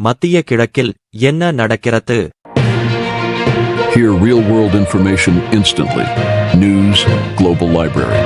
மத்திய கிழக்கில் என்ன நடக்கிறது? Hear real-world information instantly. News Global Library.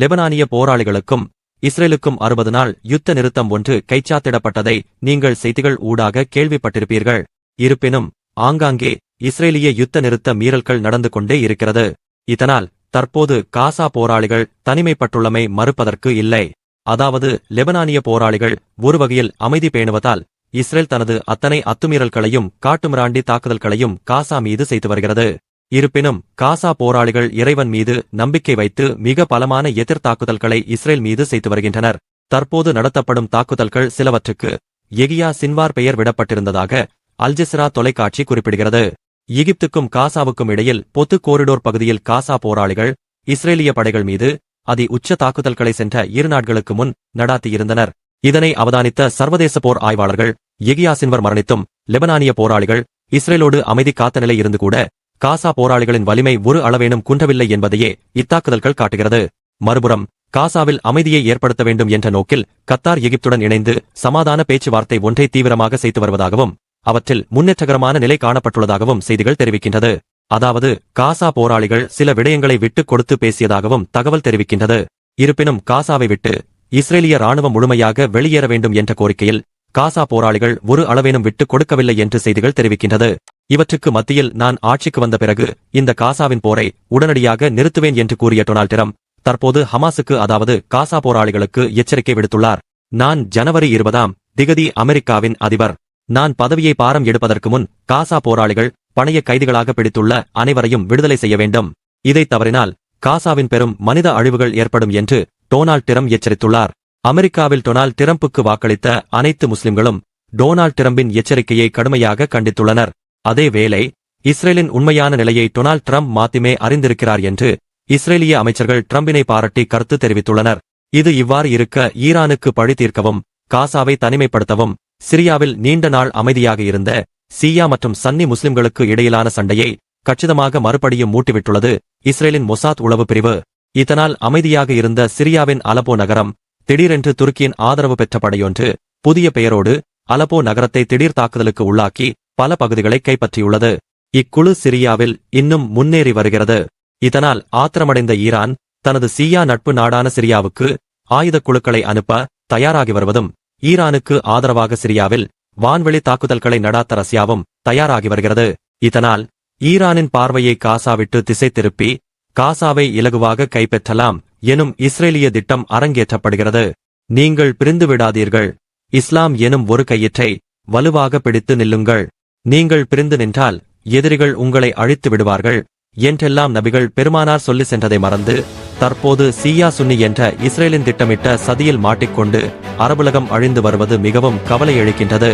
லெபனானிய போராளிகளுக்கும் இஸ்ரேலுக்கும் 60 நாள் யுத்த நிறுத்தம் ஒன்று கைச்சாத்திடப்பட்டதை நீங்கள் செய்திகள் ஊடாக கேள்விப்பட்டிருப்பீர்கள். இருப்பினும் ஆங்காங்கே இஸ்ரேலிய யுத்த நிறுத்த மீறல்கள் நடந்து கொண்டே இருக்கிறது. இதனால் தற்போது காசா போராளிகள் தனிமைப்பட்டுள்ளமை மறுப்பதற்கு இல்லை. அதாவது லெபனானிய போராளிகள் ஒரு வகையில் அமைதி பேணுவதால் இஸ்ரேல் தனது அத்தனை அத்துமீறல்களையும் காட்டுமிராண்டி தாக்குதல்களையும் காசா மீது செய்து வருகிறது. இருப்பினும் காசா போராளிகள் இறைவன் மீது நம்பிக்கை வைத்து மிக பலமான எதிர்த்தாக்குதல்களை இஸ்ரேல் மீது செய்து வருகின்றனர். தற்போது நடத்தப்படும் தாக்குதல்கள் சிலவற்றுக்கு எகியா சின்வார் பெயர் விடப்பட்டிருந்ததாக அல்ஜெசிரா தொலைக்காட்சி குறிப்பிடுகிறது. எகிப்துக்கும் காசாவுக்கும் இடையில் பொத்து கோரிடோர் பகுதியில் காசா போராளிகள் இஸ்ரேலிய படைகள் மீது அதி உச்ச தாக்குதல்களை சென்ற 2 நாட்களுக்கு முன் நடாத்தியிருந்தனர். இதனை அவதானித்த சர்வதேச போர் ஆய்வாளர்கள் எகியா சின்வர் மரணித்தும் லெபனானிய போராளிகள் இஸ்ரேலோடு அமைதி காத்த நிலை இருந்து கூட காசா போராளிகளின் வலிமை ஒரு அளவேனும் குன்றவில்லை என்பதையே இத்தாக்குதல்கள் காட்டுகிறது. மறுபுறம் காசாவில் அமைதியை ஏற்படுத்த வேண்டும் என்ற நோக்கில் கத்தார் எகிப்துடன் இணைந்து சமாதான பேச்சுவார்த்தை ஒன்றை தீவிரமாக செய்து வருவதாகவும் அவற்றில் முன்னேற்றகரமான நிலை காணப்பட்டுள்ளதாகவும் செய்திகள் தெரிவிக்கின்றது. அதாவது காசா போராளிகள் சில விடயங்களை விட்டுக் கொடுத்து பேசியதாகவும் தகவல் தெரிவிக்கின்றது. இருப்பினும் காசாவை விட்டு இஸ்ரேலிய ராணுவம் முழுமையாக வெளியேற வேண்டும் என்ற கோரிக்கையில் காசா போராளிகள் ஒரு அளவேனும் விட்டுக் கொடுக்கவில்லை என்று செய்திகள் தெரிவிக்கின்றது. இவற்றுக்கு மத்தியில் நான் ஆட்சிக்கு வந்த பிறகு இந்த காசாவின் போரை உடனடியாக நிறுத்துவேன் என்று கூறிய டொனால்ட் ட்ரம்ப் தற்போது ஹமாஸுக்கு அதாவது காசா போராளிகளுக்கு எச்சரிக்கை விடுத்துள்ளார். நான் ஜனவரி 20 அமெரிக்காவின் அதிபர். நான் பதவியை பாரம் எடுப்பதற்கு முன் காசா போராளிகள் பணைய கைதிகளாக பிடித்துள்ள அனைவரையும் விடுதலை செய்ய வேண்டும். இதை தவறினால் காசாவின் பெரும் மனித அழிவுகள் ஏற்படும் என்று டொனால்ட் ட்ரம்ப் எச்சரித்துள்ளார். அமெரிக்காவில் டொனால்ட் ட்ரம்புக்கு வாக்களித்த அனைத்து முஸ்லிம்களும் டொனால்ட் ட்ரம்பின் எச்சரிக்கையை கடுமையாக கண்டித்துள்ளனர். அதேவேளை இஸ்ரேலின் உண்மையான நிலையை டொனால்ட் ட்ரம்ப் மாத்திமே அறிந்திருக்கிறார் என்று இஸ்ரேலிய அமைச்சர்கள் ட்ரம்பினை பாராட்டி கருத்து தெரிவித்துள்ளனர். இது இவ்வாறு இருக்க ஈரானுக்கு பழி தீர்க்கவும் காசாவை தனிமைப்படுத்தவும் சிரியாவில் நீண்ட நாள் அமைதியாக இருந்த சியா மற்றும் சன்னி முஸ்லிம்களுக்கு இடையிலான சண்டையை கச்சிதமாக மறுபடியும் மூட்டிவிட்டுள்ளது இஸ்ரேலின் மொசாத் உளவு பிரிவு. இதனால் அமைதியாக இருந்த சிரியாவின் அலப்போ நகரம் திடீரென்று துருக்கியின் ஆதரவு பெற்ற படையொன்று புதிய பெயரோடு அலப்போ நகரத்தை திடீர் தாக்குதலுக்கு உள்ளாக்கி பல பகுதிகளை கைப்பற்றியுள்ளது. இக்குழு சிரியாவில் இன்னும் முன்னேறி வருகிறது. இதனால் ஆத்திரமடைந்த ஈரான் தனது சியா நட்பு நாடான சிரியாவுக்கு ஆயுதக் குழுக்களை அனுப்ப தயாராகி வருவதும் ஈரானுக்கு ஆதரவாக சிரியாவில் வான்வெளி தாக்குதல்களை நடாத்த ரஷ்யாவும் தயாராகி வருகிறது. இதனால் ஈரானின் பார்வையை காசா விட்டு திசை திருப்பி காசாவை இலகுவாக கைப்பற்றலாம் எனும் இஸ்ரேலிய திட்டம் அரங்கேற்றப்படுகிறது. நீங்கள் பிரிந்து விடாதீர்கள். இஸ்லாம் எனும் ஒரு கயிற்றை வலுவாக பிடித்து நில்லுங்கள். நீங்கள் பிரிந்து நின்றால் எதிரிகள் உங்களை அழித்து விடுவார்கள் என்றெல்லாம் நபிகள் பெருமானார் சொல்லி சென்றதை மறந்து தற்போது சியா சுன்னி என்ற இஸ்ரேலின் திட்டமிட்ட சதியில் மாட்டிக்கொண்டு அரபுலகம் அழிந்து வருவது மிகவும் கவலையளிக்கின்றது.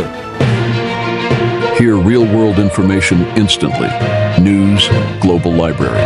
Hear real-world information instantly. News Global Library.